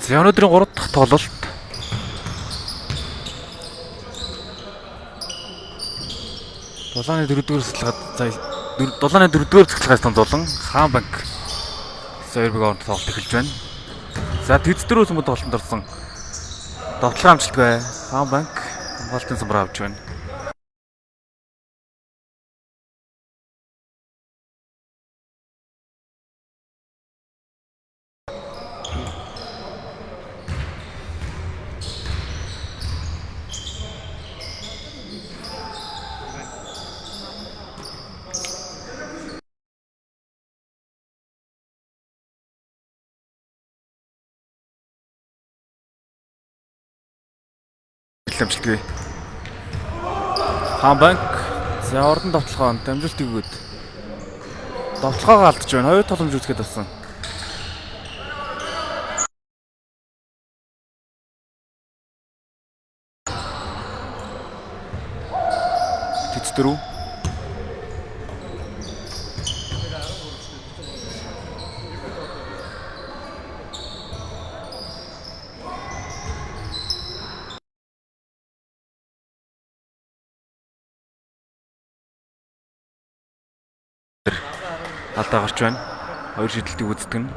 За өнөөдрийн 3 дахь тоглолт Дулааны 4-р цэцлэгэд Дулааны 4-р цэцлэгээс томзолон Хаан банк Сойрбиг оронд тоглолт эхэлж байна. За тэцдэрөөс өмнө тоглолтод орсон довтлогын амжилтгүй Хаан банк хамгаалтын самбар авч байна. Амжилтгүй. Хаан банк за ордон довтлогоонд амжилт өгөөд довтлогоо алдж байна. Хоёр тогломж үзгээд болсон. Тэцдэрүү алдаа гарч байна. Хоёр шидэлтийг үздэг нь.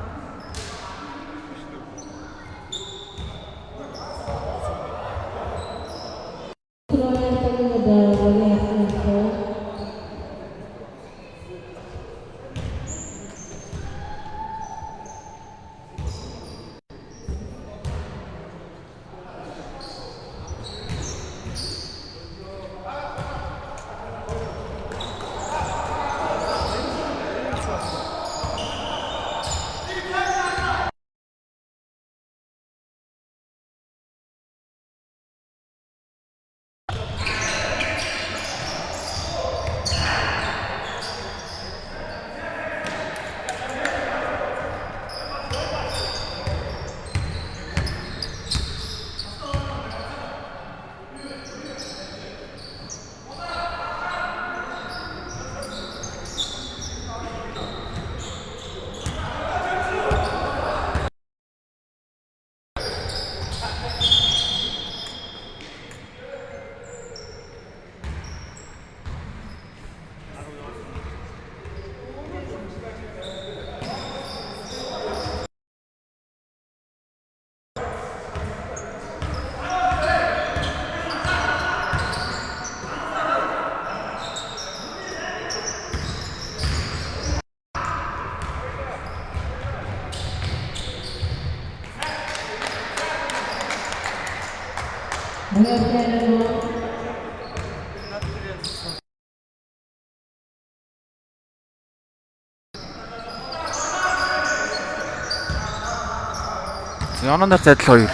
Янандар задал 2.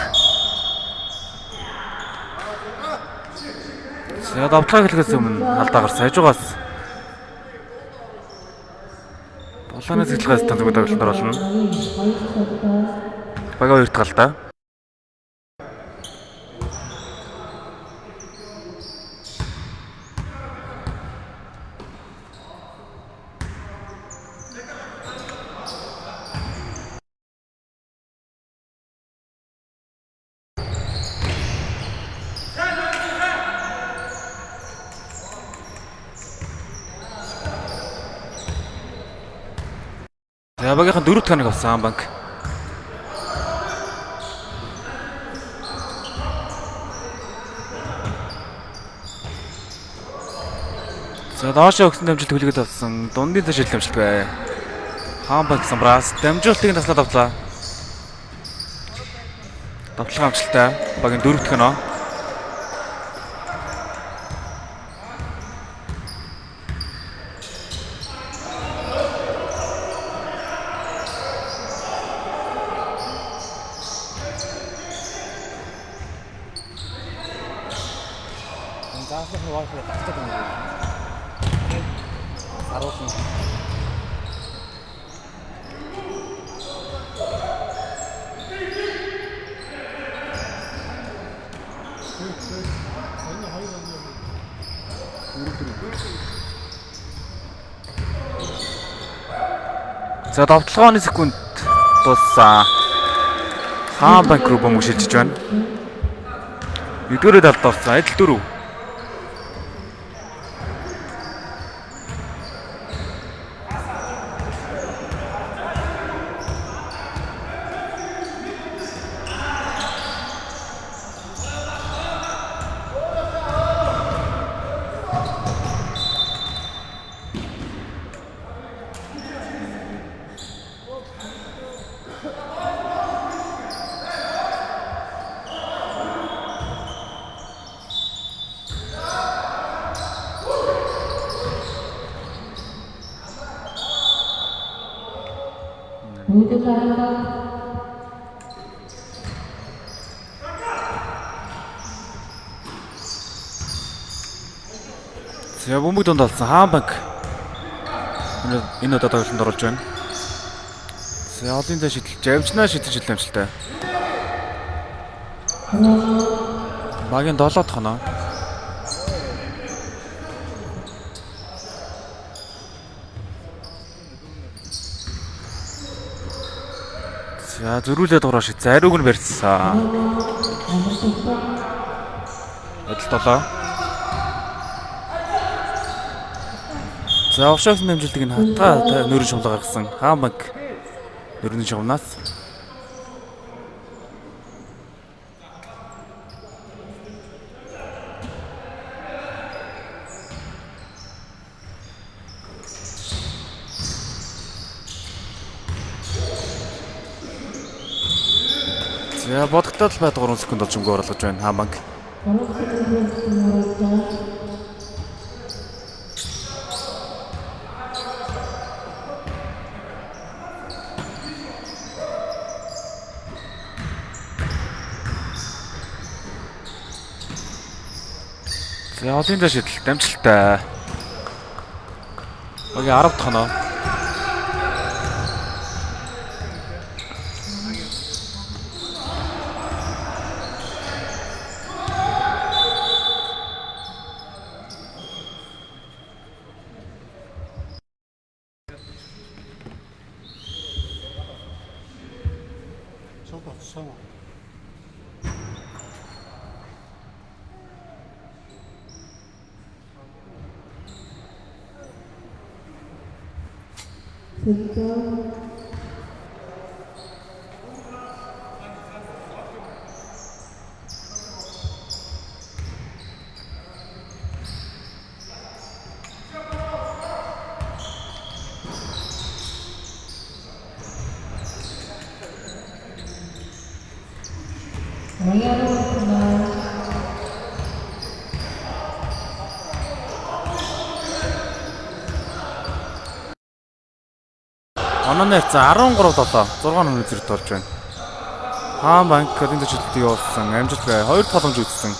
За довтлогоо хэлэхээс өмнө алдаа гарсан. Хажуугаас Дулааны цэцлэгээс танзаг тоглолтоор болно. Бага 2 талдаа. За багийнхан 4 дахь ханаг авсан Хаан банк. За доошоо өгсөн дамжуулт хүлээгээд авсан. Дундын цааш дамжуулт бай. Хаан банк самбраас дамжуултыг таслаад авлаа. Давтлага амжилттай. Багийн 4 дахь ханаа. Заасан хаваа татдаг юм. Харуулсан. За давталгооны секунд дууссан. Хаан банк руу бөмбөг шилжиж байна. Нэгдүгээр талд орсон. Адил 4. За бөмбөг донд алсан Хаан банк. Энэ удаа тоглолтод оролж байна. За олон зай шидэлж амжнаа шидэж амжилттай. Багийн 7 дахь хоноо. За зөрүүлээд дуураш зариуг нь барьсан. Адил 7. За овшоогны амжилтыг нь хатгаа нөрөн шумлаг гаргасан Хаан банк нөрний шумнаас. За бодогдол бай 3 секунд болж өнгө оруулж байна Хаан банк. За олон зай шидэл дамжуултаа. Багийн 10 дахь хоноо. Онооны хязаа 13-7 6 хүн зэрэг болж байна. Хаан банк энэ төжилтийг явуулсан амжилт бай. 2 боломж үзсэн.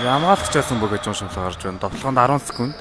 Ямгаалч часан бөгөөж уншимлаа гарч байна. Довтлогонд 10 секунд.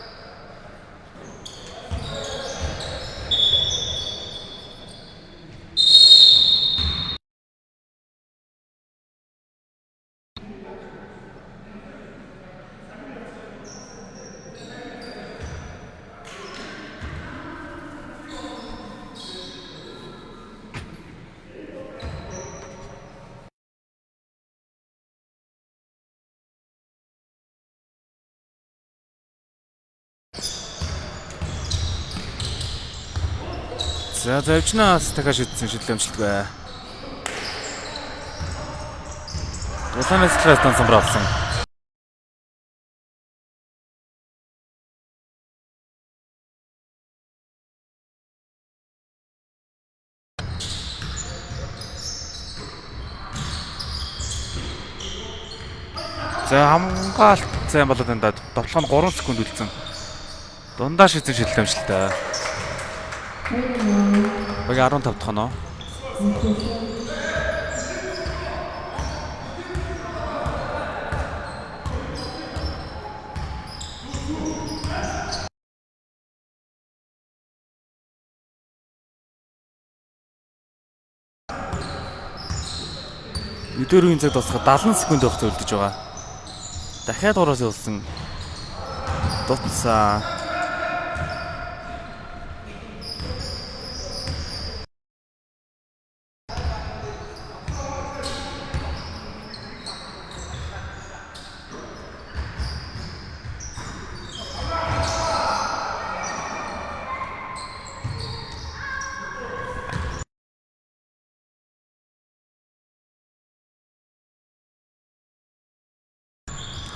За завжнаас дахиад шийдсэн шийдлээ амжилтгүй. Дулааны цэцлээс танцамбар авсан. За хамгаалт сайн болоод энэ довтлого нь 3 секунд үлдсэн. Дундаа шийдсэн шийдлээ амжилттай. Баг 15 дахь оноо. Өдөрийн цаг дуусахад 70 секунд хугацаа үлдэж байгаа. Дахиад ураас явуулсан. Дуцсан.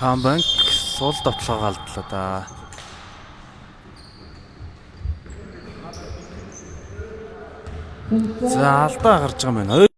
Хамбанк сул довтлогоо алдлаа да. За алдаа гарч байгаа юм байна.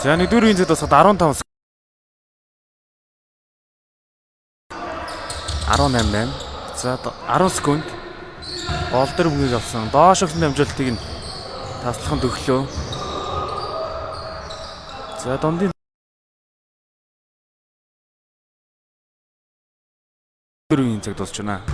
За нэгдүгээр үеийн зэд басаад 15 18. За 10 секунд. Гол дээр мөгийг авсан. Доош өгсөн амжилтыг нь таслахын төглөө. За дундын үеийн цаг дуусч байна.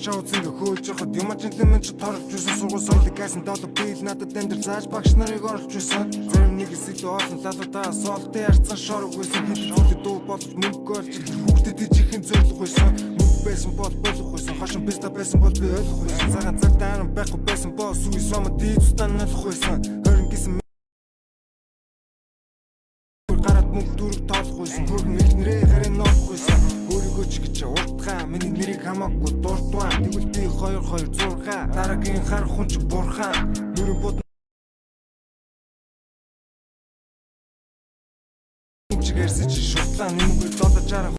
Шоу зинг хөөж явахад юм ажилтны ч торж юусэн сургууль соёлыг гайсан долоо бийл надад дандер зааж багш нарыг оруулж байсан. Зарим нэг хэсэгт орсон лалуудаа солтын арцсан шорог байсан. Хэдүүлээ дуу болж мөнгө олж хүүхдэд ижихэн зөвлөх байсан. Мөнгө байсан бол болох байсан. Хошин писта байсан бол би ойлгох байсан. Цагаан цагтаа арам байхгүй байсан бол сүй сомод дийдстан налах байсан. Хорин гисэн гараад мөнгө дүрэг тоолох байсан. Хөргөн эхнэрээ харин ноох байсан. Өөрийгөө ч гэж уртхаа миний нэрийг хамаагүй дурдваа. Тэгвэл би 226 дараагийн хар хүн ч бурхан. Нүрэн бод чигэрсэж шутлаа нэмгүй додож арга.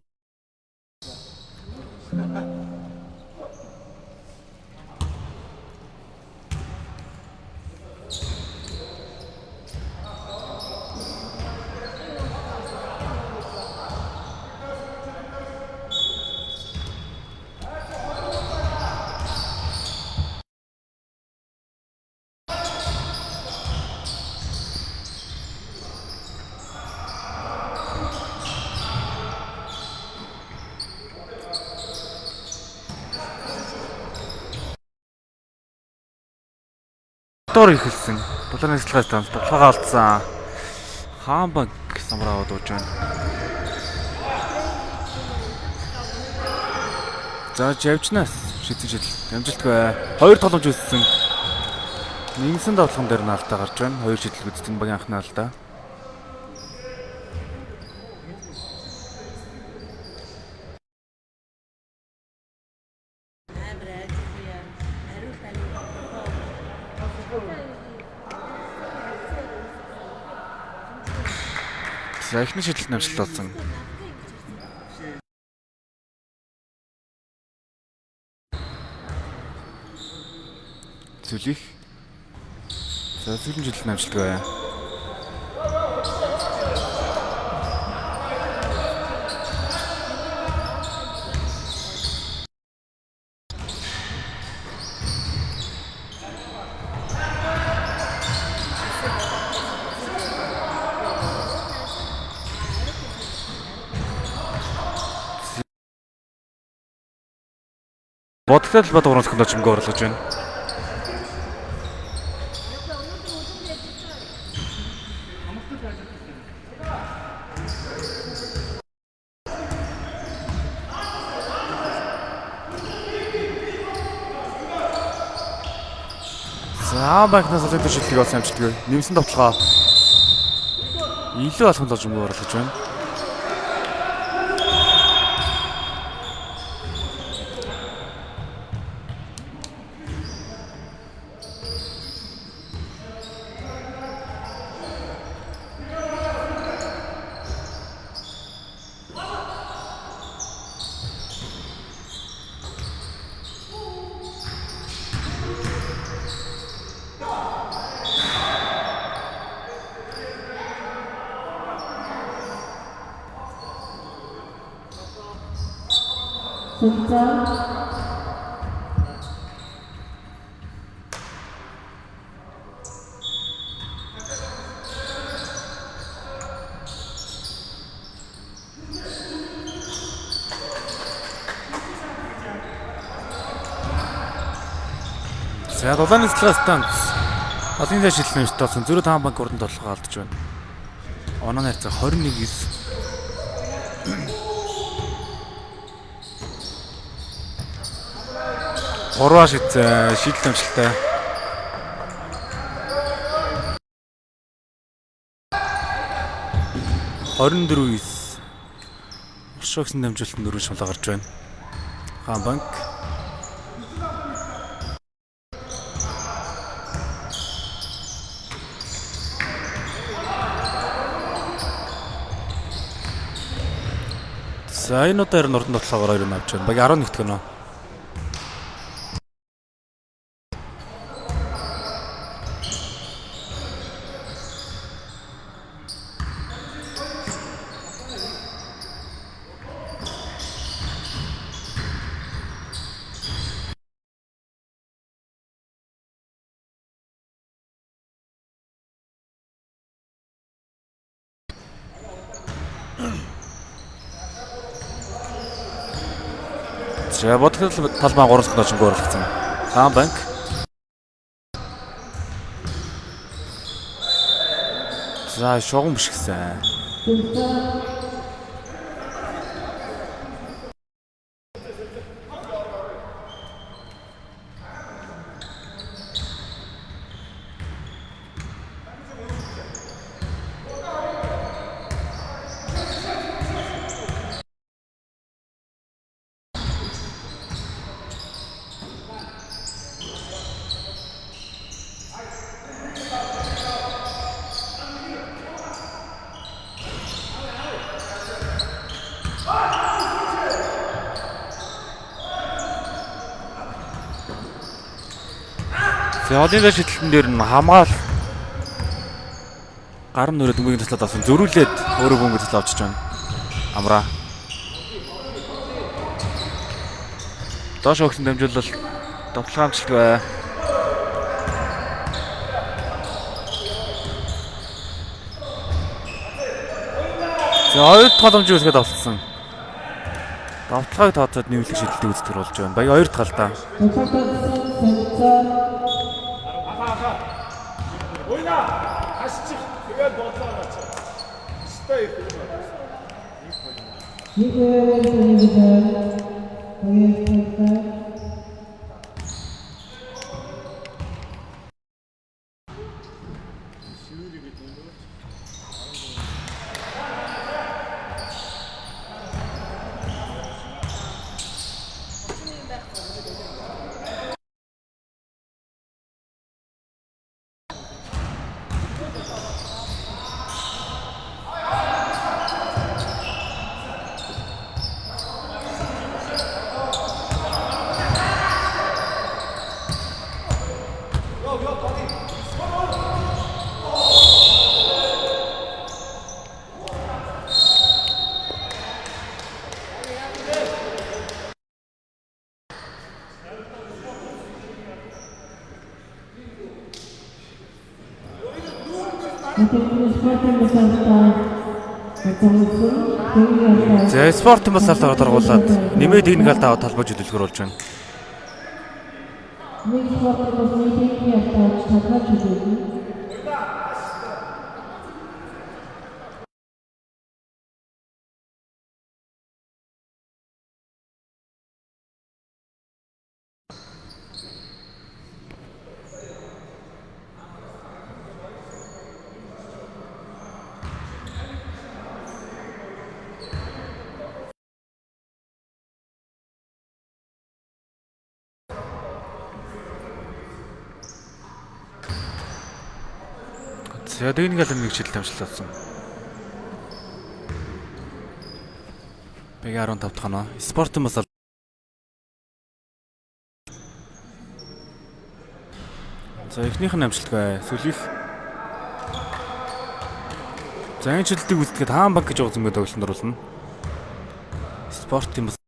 Дор ихэлсэн. Дулааны цэцлээс танц довтлогоо алдсан. Хамбанк самраа удууж байна. За жавчнаас шийдсэн шийдэл амжилтгүй. 2 тогломж үүссэн. Нэгэн довтлогон дээр нь алдаа гарч байна. 2 шийдэл үзсэн багийн анхны алдаа. За эхний шийдэлт намжлал болсон. Зүлих. За сүүлийн шийдэлт намжлал бай. Бодтой талбай дуурах секунд очимгүй орлож байна. За банкнаас олж шилдэг болсон амжилтгүй. Нэмсэн товтлогоо илүү алхам болж өмгөө орлож байна. За дулааны цэцлэг станц. Олон зай шилжлэх нэмэлт болсон. 0.5 банк уран толгой алдж байна. Оноо найрцаг 21-9. Гурваа шийдсэн шийдэлт амжилттай. (24-9). Уршигсан дамжуулалт нь 4 шулаа гарч байна. Хаан банк. За энэ удаа уран толгойгоор 2 авч байна. Баг 11 дэх гэнэ. За бодтой талбай 3 секунд очимгүй орлогдсон. Хаан банк. За шугам бишгсэн. За олон шидэлтэн дээр нь хамгаал гар нүрээ дөнгөгийн таслаад авсан зөрүүлээд өөрөө бөмбөг таслаа авчиж байна. Амраа. Доош өгсөн дамжуулал довтлох амжилт бай. За хоёр дахь боломжийг үсгээд авсан. Довтлохыг тооцоод нэмэлт шийдэлт үүсгэх болж байна. Баяг хоёр дахь алдаа. Ойна хасчих тэгээд бодлоо аваач. Стай их. За спортын бас алдарт оргуулад нэмээд энэ галд аваад талбай хөдөлгөөр болж байна. Нэг спортын бас нийтийн ялтаач талбай хөдөлгөөр. За энэ галд нэг жил тавьчлаасан. Бэг 15 дахь нь спортын бас за эхнийх нь амжилттай сүлих. За энэ жилдийг үздэхэд хаан банк гэж байгаа зэмгээд тоглолтод оруулна. Спортын бас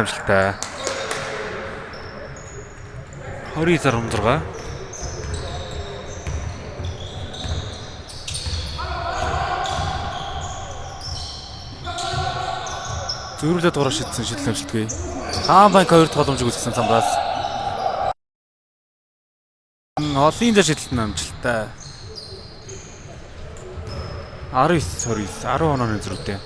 амжилттай 29-16 зөрүүлээд гараа шидсэн шийдэл амжилтгүй. Хаан банк 2 дахь боломжийг үзсэн самбаас. Олон зэ шийдэлт нь амжилттай. 19-29 10 онооны зөрүүтэй.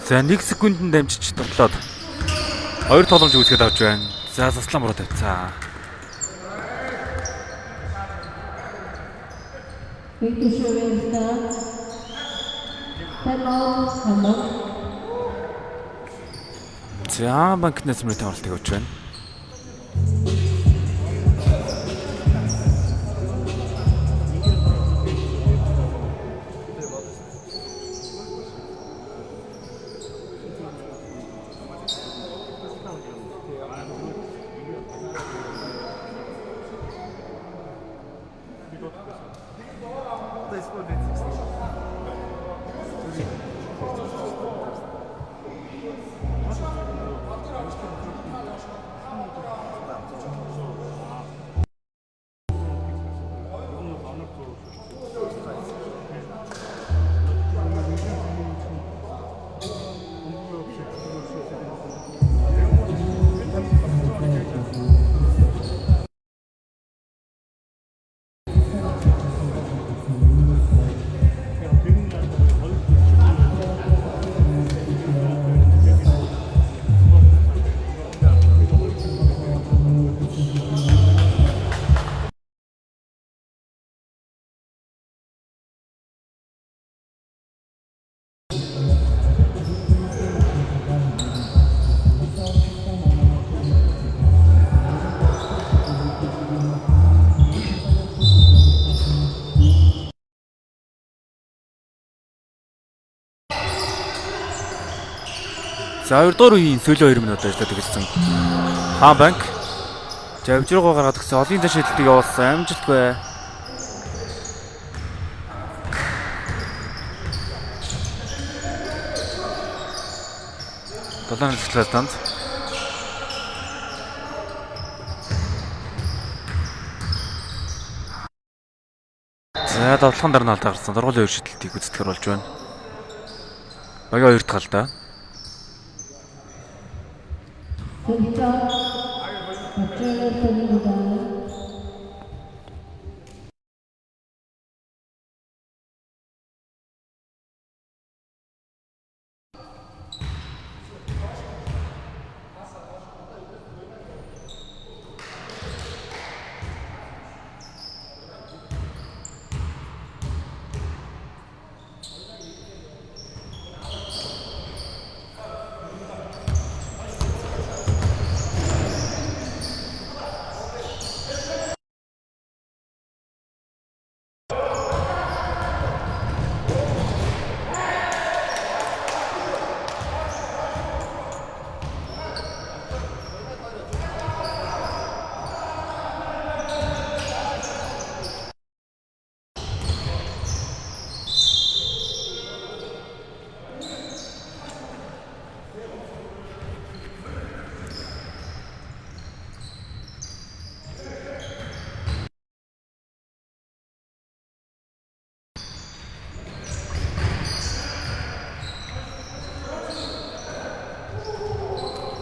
За 1 секундэд дамжиж тоглоод 2 тогломж үүсгэж авч байна. За заслан буруу тавьцаа. Victor Schuster. Timeout. Hamburg. За банкнаас мөрөд тавалтыг өгч байна. За 2 дугаар үеийн сүүлийн 2 минут ажиллаад ирсэн. Хамбанк Жавжруугаа гаргаад гисэн олын дэш шилдэг явуулсан амжилтгүй. Долоон хэсглээс танд. За давталхан дараа нь алд гарсан. Дургуулын 2 шидэлтийг үздэхэр болж байна. Багийн 2 дахь алдаа. Victor. Patrick Fernandez.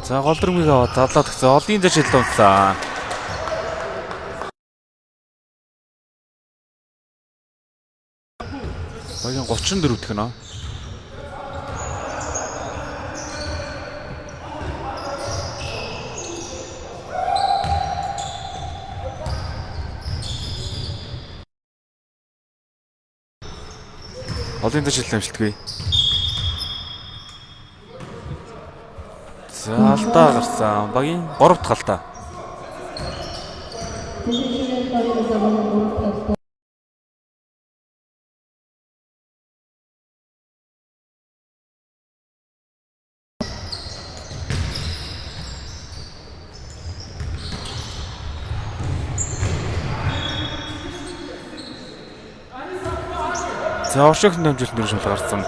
За голдрмыг аваад задлаад гисэн олын дэш шилдэг унтсан. Багийн 34 дэх нөө. Олын дэш шилдэг амжилтгүй. За алдаа гарсан. Багийн 3 дахь алдаа. За оршигт дамжуулалт нэр шул гарсан.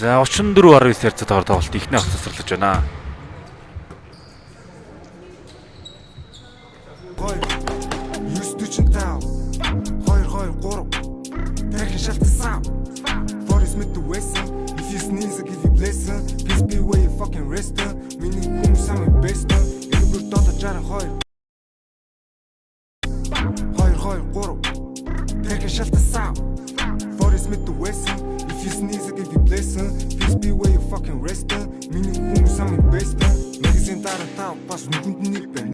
За 34-19 ярцад тоглолт ихний авц тасралж байна. 2-2-3 Тэрхэн шалтсан. Forest with the Western. If you sneeze, I give you blessing. Peace be where you fucking resting. Миний хүн самын best. Энэ бүр дотор жаран 2-2-3 Тэрхэн шалтсан. Forest with the Western. If you sneeze, I give you blessing. Peace be where you fucking resting. Миний хүн самын best. Нэгэн дараа тав бас нүгэнд нэг байна.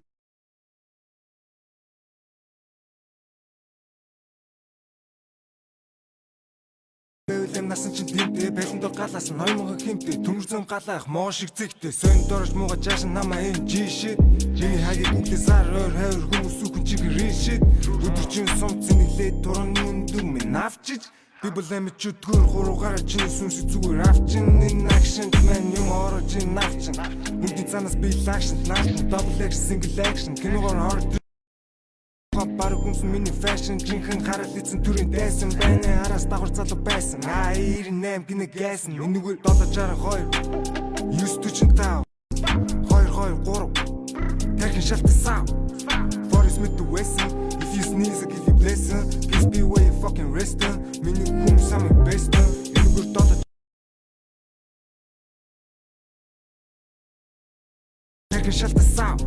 Насан чинь тэмтэй байсан дор галаас нь 2000 хэмтэй төмөрзөн галаах моо шиг зэгтэй сон дорож мууга жааш намаа энэ жишит жиний хагийг үглэсаар өөр хавар хүмүүс үхэн чиг ришит өдөржин сумцны лээд турны өндөг минь авчиж би болэмч өдгөр хуруугаар чинь сүнс зүгээр авчин энэ акшн man юм орож ин авчин нүдний цанаас би акшн нааш double action single action киногоор хорд Бараг хүнс миний fashion жинхэнэ хараад эзэн төрийн дайсан байна араас давхар залуу байсан 98 гинэ гайсан энэгээр 762 945 2-2-3 Тэрхэн шалтсан Forest with the Western If you sneeze I give you blessing Peace be where you fucking resting Миний хүн самын best энэгээр 7 Тэрхэн шалтсан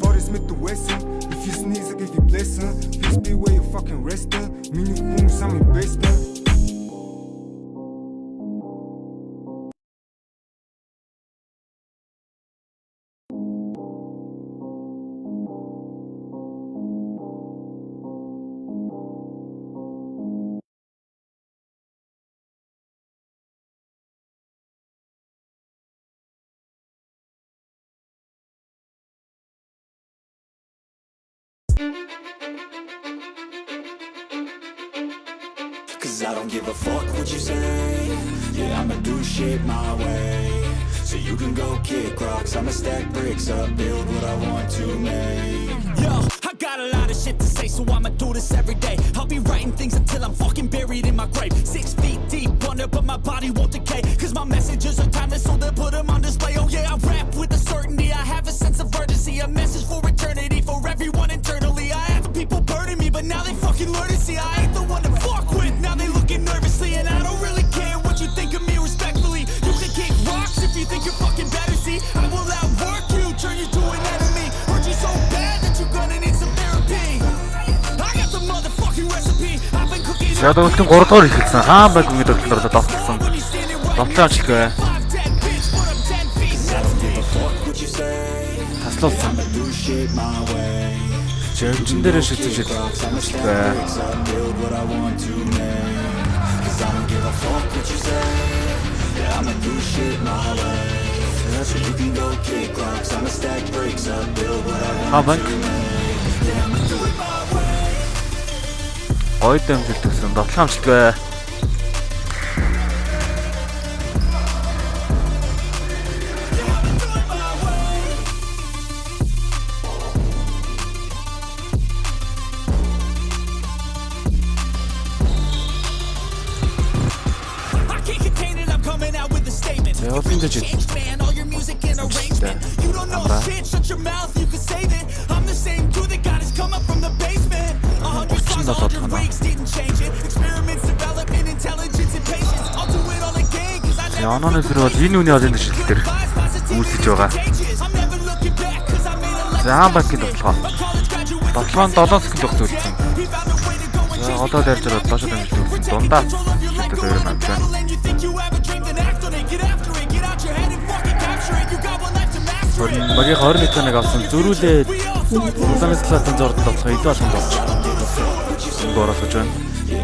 Forest with the Western If you sneeze, I give you blessing. Peace be where you fucking resting. Миний хүн самын best. Cause I don't give a fuck what you say. Yeah, I'ma do shit my way. So you can go kick rocks, I'ma stack bricks up, build what I want to make. Yo, I got a lot of shit to say, so I'ma do this every day. I'll be writing things until I'm fucking buried in my grave. 6 feet deep under, but my body won't decay. Cause my messages are timeless, so they'll put them on display. Oh yeah, I rap with a certainty, I have a sense of urgency. A message for eternity, for everyone internally. I had the people burning me, but now they fucking learn to see I ain't the one to fuck with. Now they looking nervously, and I don't really care what you think of me respectfully. You can kick rocks if you think you're fucking better, see. I will outwork you, turn you to an enemy. Hurt you so bad that you're gonna need some therapy. I got the motherfucking recipe. I've been cooking. За дөрөвтөн 3 дугаар ихэлсэн. Хаан баг ингээд дөрөвтөн давталсан. Давтлаа амжилтгүй. Таслуулсан. Жирэмчин дээр шилжиж амжилтгүй. I'ma do shit my way. So you can go kick rocks, I'ma stack bricks up, build what I want to make. I'ma do it my way. Ой дэмжил төсөн дотлоо амжилтгүй. Явуулсан гэж байна. You don't know shit, shut your mouth, you can save it. I'm the same dude that got his come up from the basement. 100 songs, 100 weeks, didn't change it. Experiments, development, intelligence and patience. I'll do it all again cuz I never. Яонооны зэрэг бол энэ үний олон шилтер үүсэж байгаа. За банкын тоглоо. Тоглоом 7 секунд тогт үлдсэн. За одоо дайрж ороод доошоо дамжуулсан. Дундаа шилтер дээр байна. Багийн 21 таныг авсан зөрүүлээд улаанаас талаатан зорд тоглох илүү алхам болж гоорлож байна.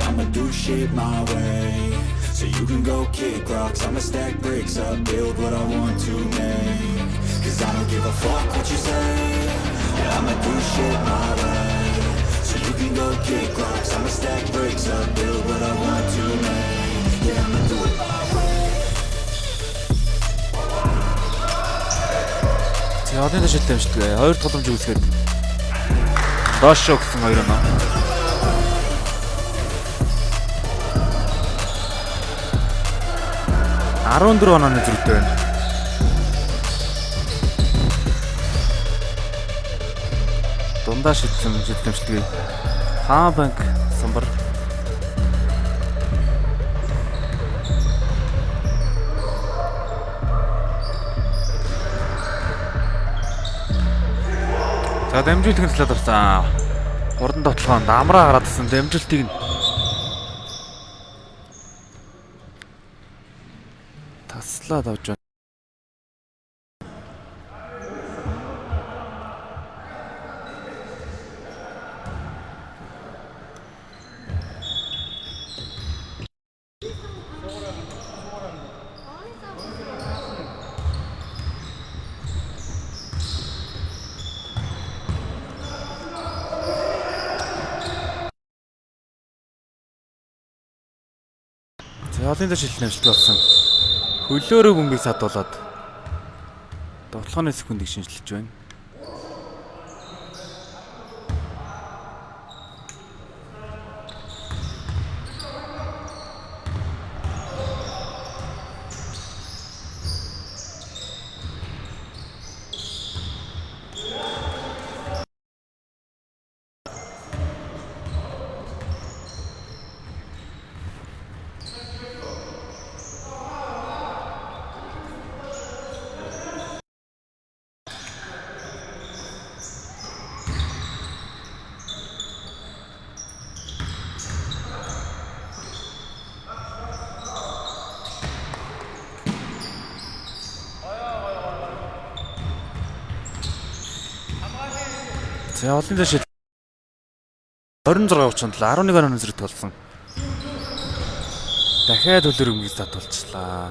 I'ma do shit my way. So you can go kick rocks, I'ma stack bricks up, build what I want to make. Cause I don't give a fuck what you say. Yeah, I'ma do shit my way. So you can go kick rocks, I'ma stack bricks up, build what I want to make. Yeah, I'ma do it my way. Яадан дэшил дамждаг. Хоёр тогломж үүсгээд доош өгсөн хоёр оноо. 14 онооны зөрүүтэй байна. Дундаа шидсэн шидэмжлэгээ. Хаанбанк самбар. За дамжуултын талаад авсан. Урдан тоглоом амраа гараад ирсэн дамжуултыг нь таслаад авч байна. За олон дэш шилэн амжилт болсон. Хөлөөрөө бөмбөгийг садуулаад тоглооны секундыг шинжилж байна. За олон дэш 26-30-нд 11 онооны зэрэг толсон. Дахиад хөлөөр бөмбөгийг садуулчлаа.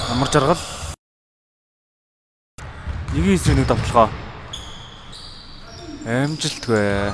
Амар жаргал. 1-9-1 давталгаа. Амжилтгүй.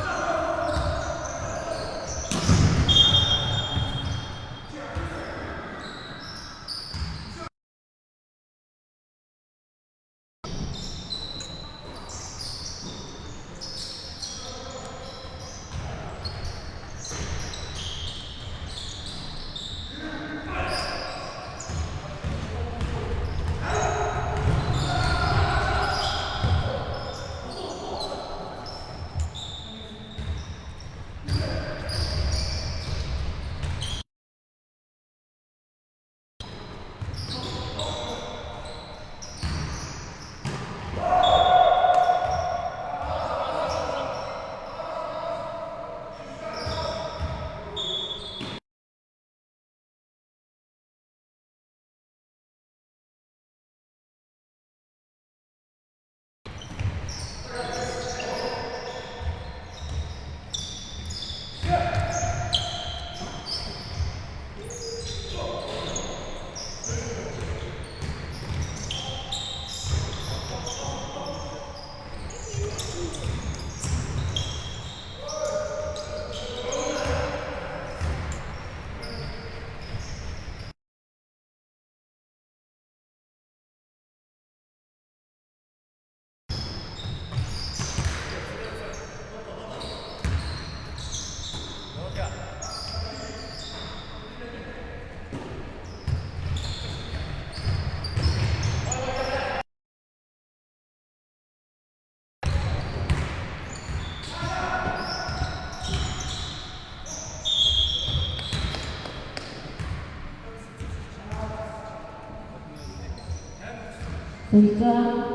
진짜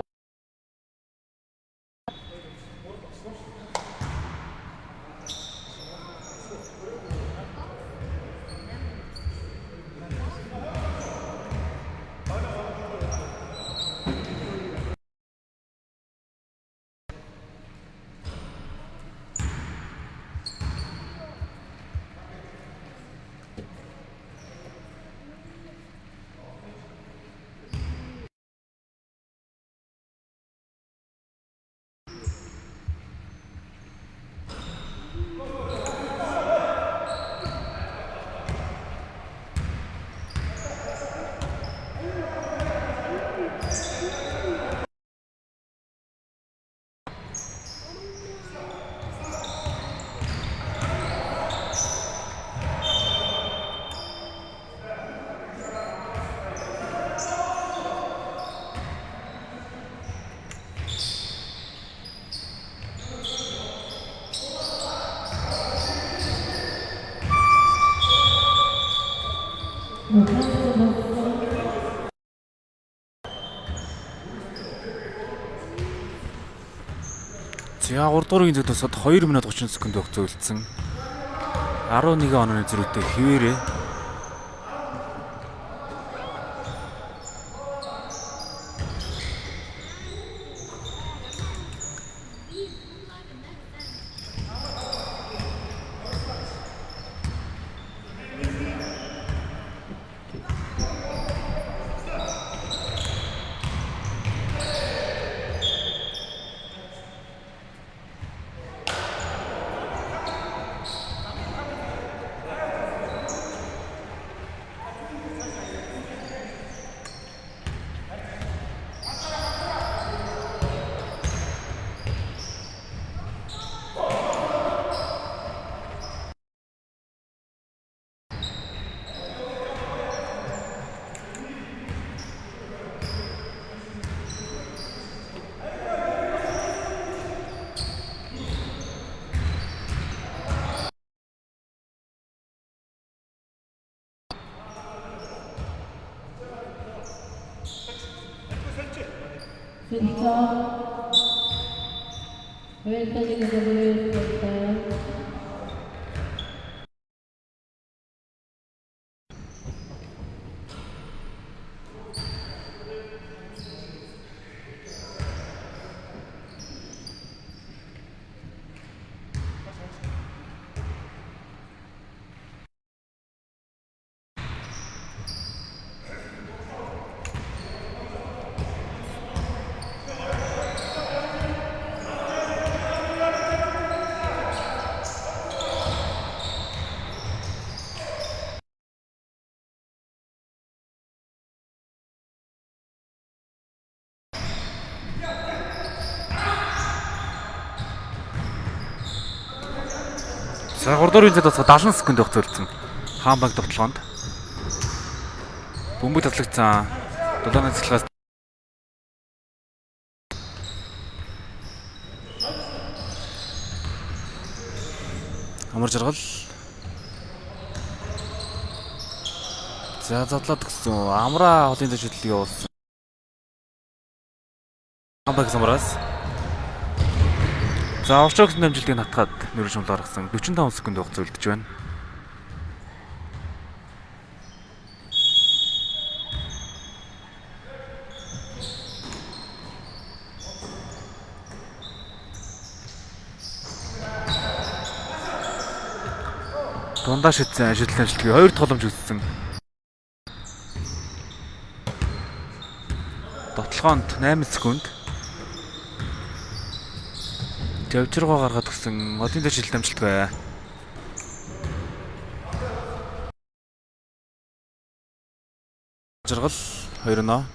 За 3 дугаар үеийн зэгтөөсөд 2 минут 30 секунд хугацаа үлдсэн. 11 онооны зэрэгтэй хэвээрээ. Sensor. Welcome to the center. За 3 дугаар үеийн зэгтөөс 70 секунд хугацаа үлдсэн. Хаанбанк товтлоонд бөмбөг таслагдсан. 7-ны цэцлэгээс амар жаргал. За задлаад гисэн. Амраа холын дэвшилтийг явуулсан. Хаанбанк самраас. За орчогч дамжилтыг натгаад нөрөж шунлаар гаргасан. 45 секунд хугацаа үлдэж байна. Дундаа шидсэн шидэлт амжилтыг 2 тогломж үзсэн. Дотлохоонд 8 секунд. Явжиргоо гаргаад гисэн одын дээр шидэлт амжилт бай. Жаргал 2-0.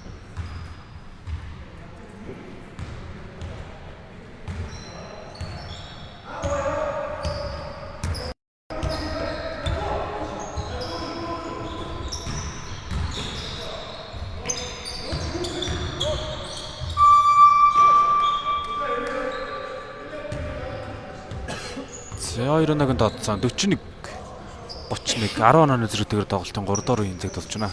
За 2-1-ийн додсон 41 31 10 онооны зэрэгтэйгээр тоглолтын 3 дугаар үеийн зэгт болж байна.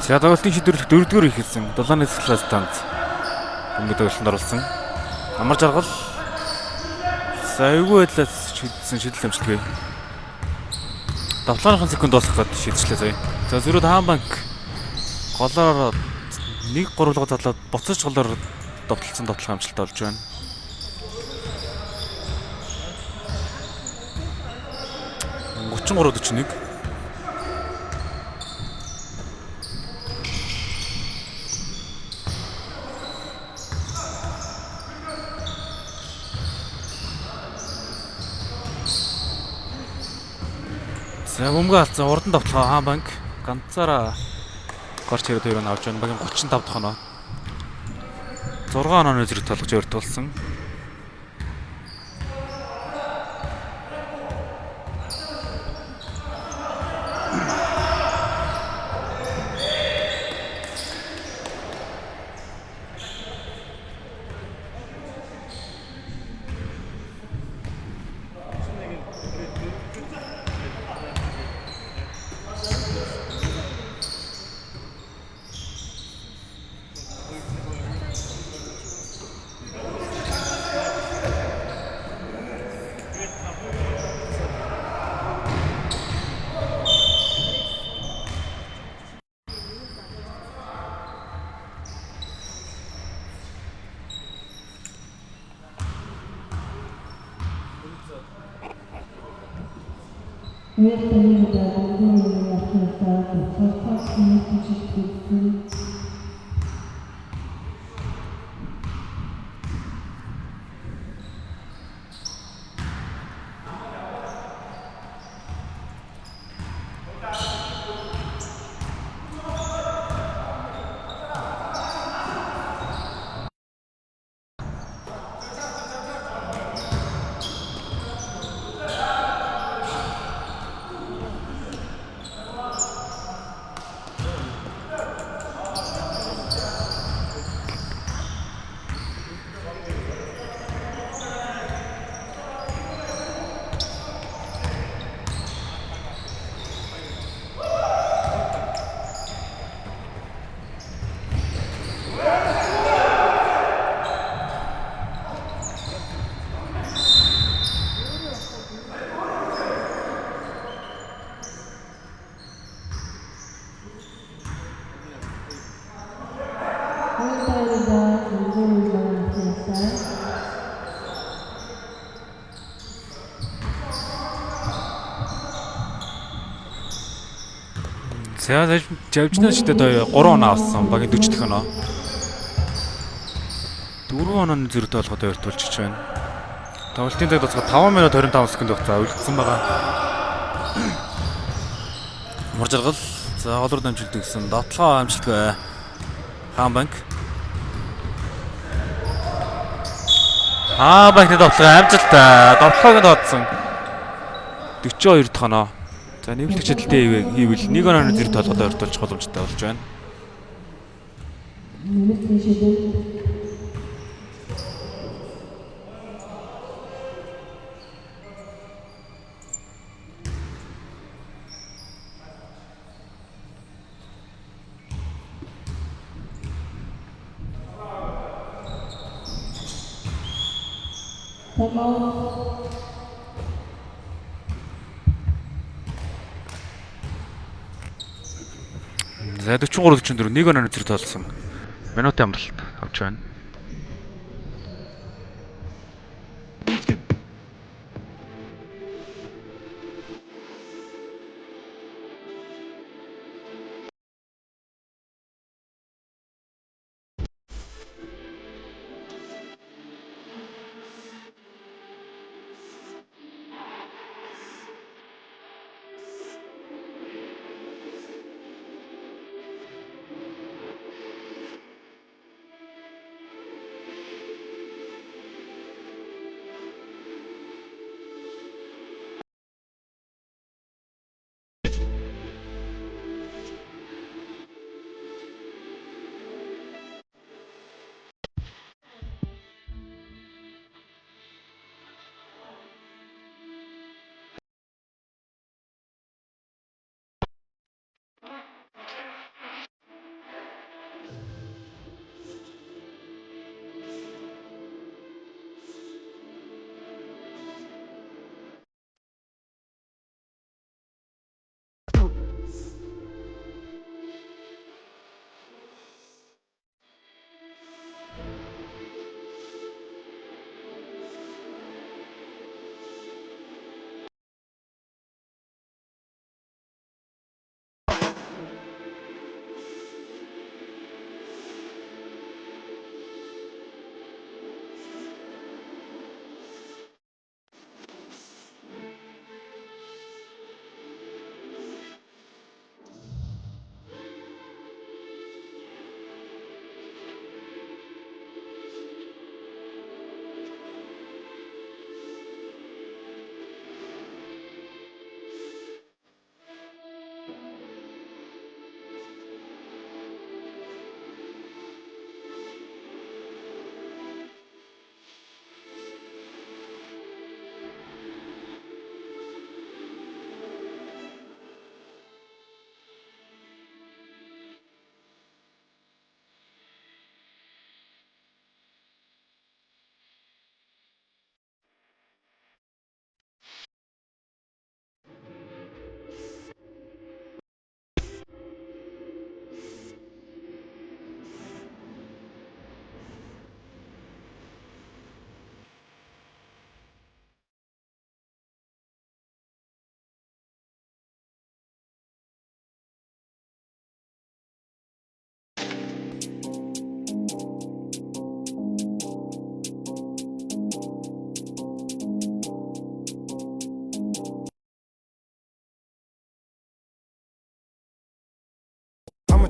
За тоглолтын шийдвэрлэх 4-р ихэлсэн. Дулааны цэцлээ станц. Өмнөд тоглолтод оруулсан. Амар жаргал. За эвгүй байдлаас шийдсэн шийдэл амжилтгүй. Давтлагын секунд дуусгах гээд шийдчихлээ заяа. За зөрүүд Хаанбанк голоор 1-3 залаад буцаж голоор довтлсон давтлагын амжилт олж байна. (33-41). За бөмбөг алдсан урдан давталгаа Хаанбанк ганцаараа горч хэрэг төврөө авч байна. Багийн 35 дахь оноо. 6 онооны зэрэг толгож өртүүлсэн. За завжнаас шидэд 3 оноо авсан. Багийн 40 дахь оноо. 4 онооны зэрэг толгойд өртүүлж байна. Тоглолтын цаг дуусах 5 минут 25 секунд хугацаа үлдсэн байгаа. Мөр жаргал. За голоор дамжуулдаг гэсэн. Дотлоо амжилтгүй. Хаанбанк. Хаанбанкны дотлоо амжилттай. Дотлоог нь дооцсон. 42 дахь оноо. За нэмэлт чиглэлтэй хийвэл 1 онооны зэрэг толгойд өртүүлж боломжтой болж байна. За 43-44 1 онооны зэрэг тоолсон. Минутын амралт авч байна.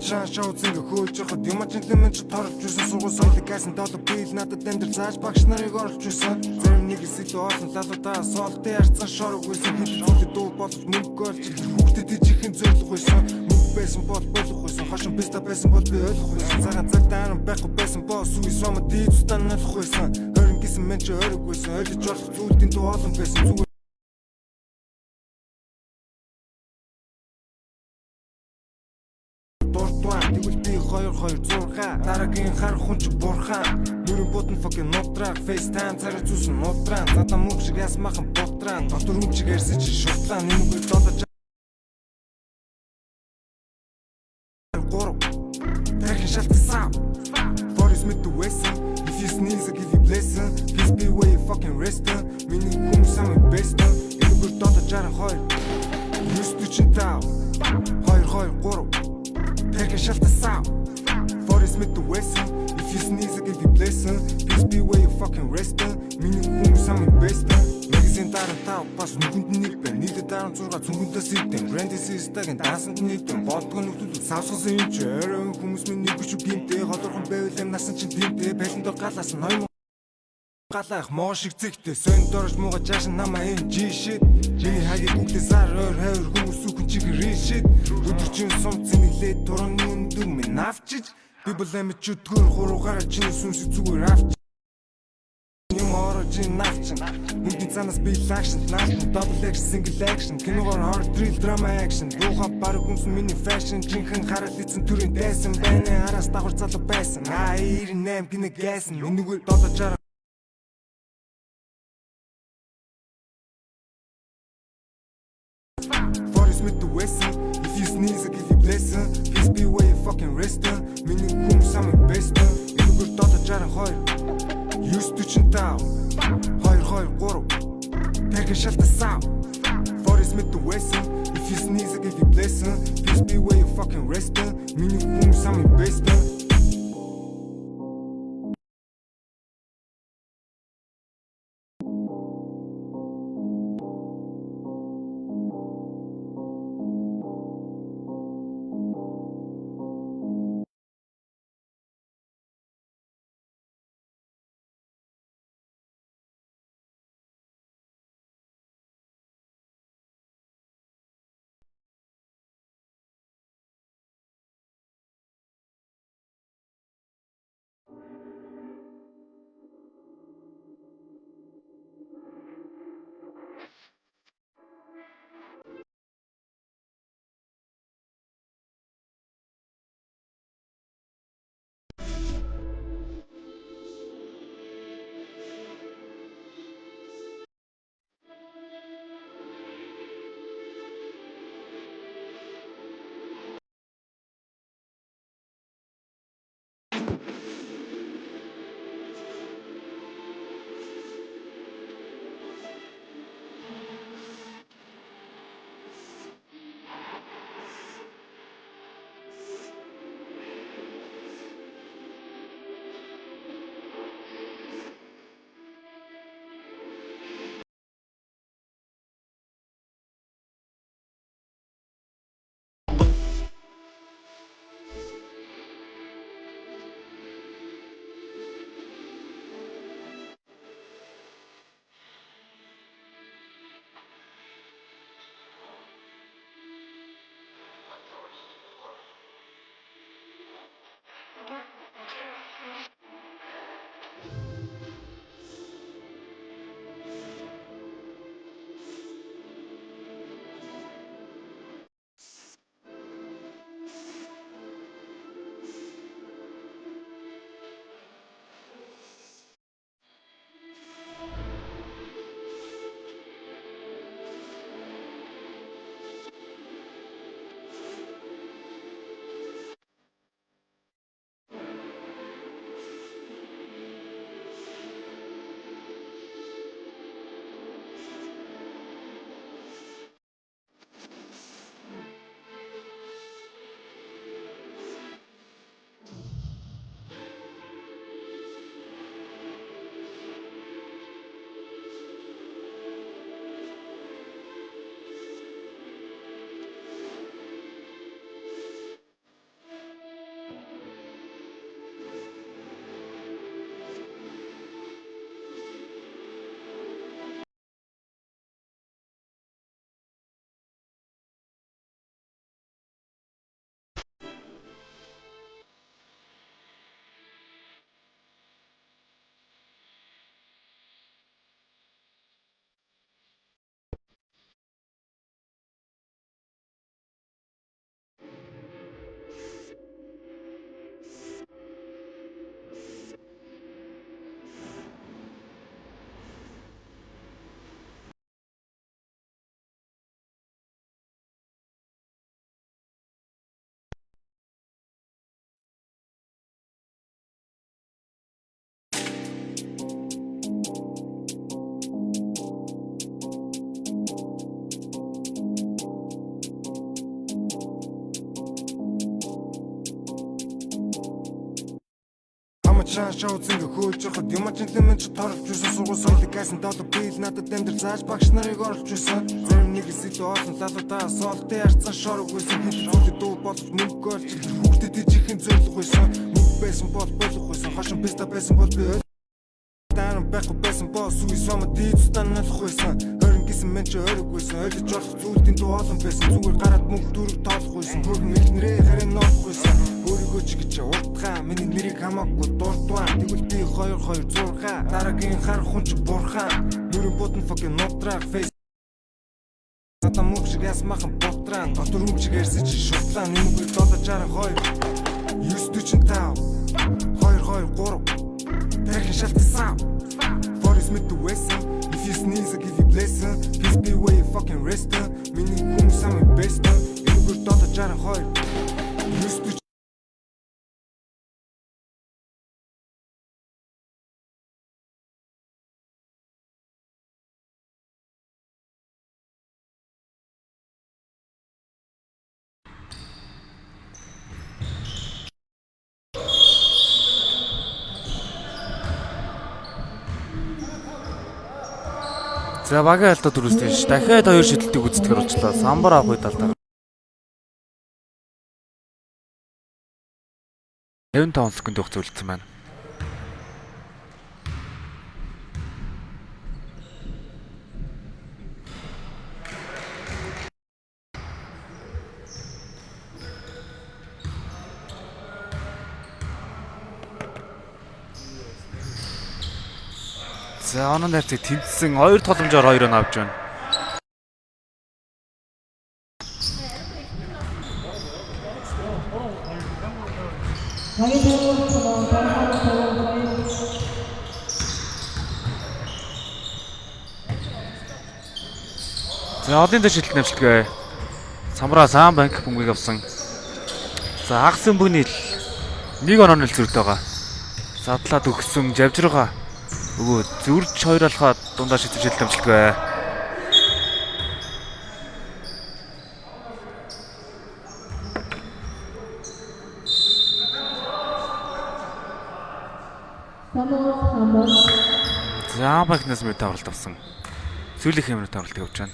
шаа шоу зинг хөөж явахад юм ажилтны ч торж юусан сугас соёлыг гасан долоо бил надад амдэр зааж багш нарыг оруулж юусан зарим нэг ситуацийн залуудаа солт ярьсан шорог байсан хилээ дуу болж мөнгө олж хүүхдэд ижихэн зөвлөх байсан мөнгө байсан бол болох байсан хашин биста байсан бол би ойлгох байсан цагаан цагтаа байхгүй байсан боо сүй сом дийд станах байсан хорин гисэн мен ч өрөг байсан ойлгож болох зүйлдийн дуу олон байсан зүгээр тэгвэл би 2-2-6 дараагийн хар хүн ч бурхан нүрэн бутан fucking нутраг FaceTime царай зүсэн нутран задаа мөнгө шиг ясмахан бутран дотор хүн чиг ярьсан чи шутлаа нэмгүй додож гур тэрхэн шалтсан Forest with the Western if you sneeze I give you blessing please be where you fucking resting миний хүн самый best нэмгүй додож жаран хоёр юстучин таа 2-2-3 Тэрхэн шалтсан Forest with the Western if you sneeze I give you blessing please be where you fucking resting миний хүн самый best Нэгэн дараа бас нүгэнд нэг байна нийтэд 16 цүнхэнтэй сэтэн Randy Sistag-ын даасанд нийтэн бодгоо нөхдөд савсгасан юм чи орой хүмүүс минь нэг биш гинтэй холорхон байвал юм насан чин тэмтэй байландор галаас ноём галах моо шиг зэгтэй сон дорж мууга жааш намаа энэ G shit Жиний хагийг бүгдээ сар өөр хавар хүмүүс үхэн чиг shit өдөржин сумц нэглээд тураны өндөг минь авчиж би бол амт чөтгөр хуруугаар чинь сүнс зүгээр авч юм орож навчин бүгдийн цанаас би action double action single action киногоор horror thrill drama action дууга баг хүмс миний fashion жинхэнэ хараад эзэн төрийн дайсан байна араас давхар залуу байсан 98 гинэ гайсан энэгээр додож чараа Forest with the Western if you sneeze I give you blessing please be where you fucking resting миний хүн самый best энэгээр додож чараа хоёр юстучин таа 2-2-3 тэрхэн шалтсан Forest with the Western if you sneeze I give you blessing please be where you fucking resting миний хүн самый best Чамаа чаашаа үзэнгэ хөөж явахад юм ажилтнаа ч торолж юусан сургууль соёлыг гайсан долоо бил надад амьдрал зааж багш нарыг оруулж юусан зарим нэг сэдв олон лалуудаа солтой ярьсан шорог байсан хэд зүйлээ дуу болж мөнгө олж хүүхдэд ижихэн зөвлөх байсан мөнгө байсан бол болох байсан хашин писта байсан бол би Даран байхгүй байсан босс үе сомо дийцтан налах байсан хорин гисэн мен ч өрөг байсан ойлгож болох зүйлтийн дуу олон байсан зүгээр гараад мөнгө дүрэг тоолох байсан хөргөн эхнэрээ харин ноох байсан өөрийгөө ч гэж уртгаа миний нэрийг хамаагүй дурдваа тэгвэл би 226 дараагийн харах хүн ч бурхан нүрэн бутан fucking нутрах face Сата мөнгө шиг ясмахан ботраа дотор юм шиг ярьсан чи шутлаа нэмгүй 762 945 223 Taking shots to sound. For this myth to Western. If you sneeze, I give you blessing. Please be where you fucking resting. Meaning, whom some best. You good daughter, Jara Hoy. Used to За багийн алдаа дөрөвстэй ш. Дахиад хоёр шидэлтийг үзтгэр болчлаа. Самбар авах үед алдаа. 55 секунд явах зөвлөсөн байна. За онон хайрцаг тэнцсэн 2 тогломжоор 2 нь авч байна. За одын дэш шилт навчлгаа. Самбара Саан банк бөмбөгийг авсан. За хагас бөний 1 онооны зөрүүтэй байгаа. Задлаад өгсөн Жавжирга өгөө зүрж хоёр алхаад дундаа шидэж дамжлаггүй. За багнаас минут тавралт авсан. Сүүлийнх минут тавралт явж байна.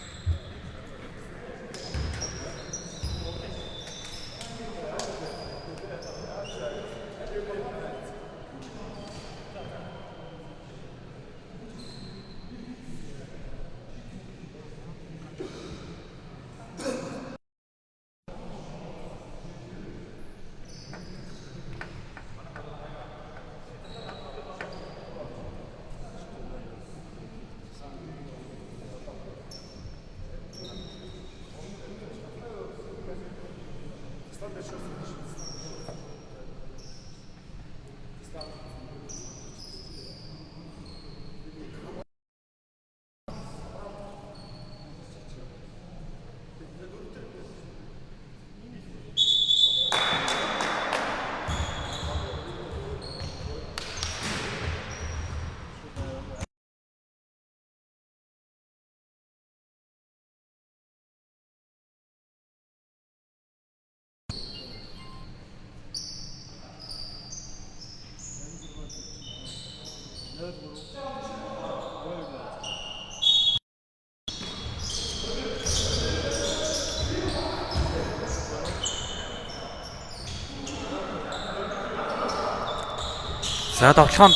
За тоглоом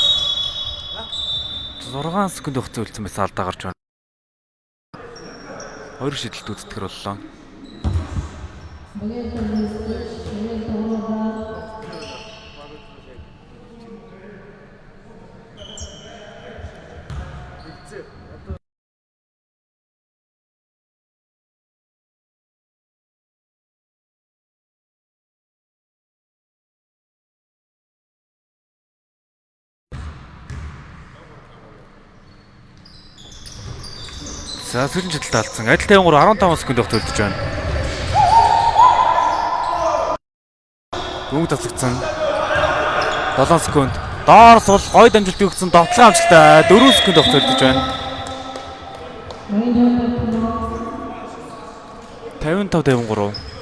6 секунд хугацаа үлдсэн байсан алдаа гарч байна. Хоёр шидэлт үзтгэр боллоо. За сүүлийн шидэлт алдсан. Адил 53 15 секунд явах төлдөж байна. Бөмбөг тасагдсан. 7 секунд. Доор сул гой дамжилт өгсөн довтлогын амжилттай 4 секунд явах төлдөж байна. 55-53.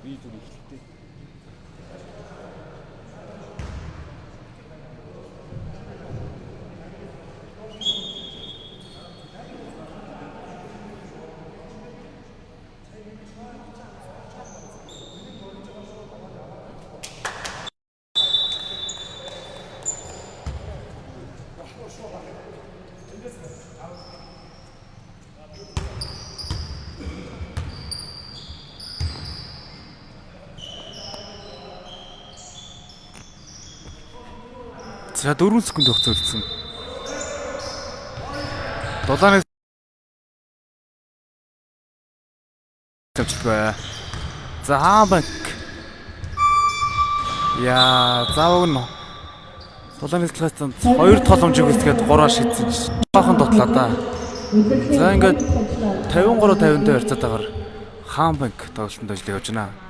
Би зүг ихтэй. За 4 секунд хугацаа үлдсэн. Дулааны тавчилгаа. За Хаанбанк. Яа, заавал нь Дулааны цэцлэгээс 2 тогломжийг үсгээд 3-аа шийдсэн чинь бахан дотлаа да. За ингээд 53-50-тай харьцаатайгаар Хаанбанк тоглолтод ажиллаж явж байна.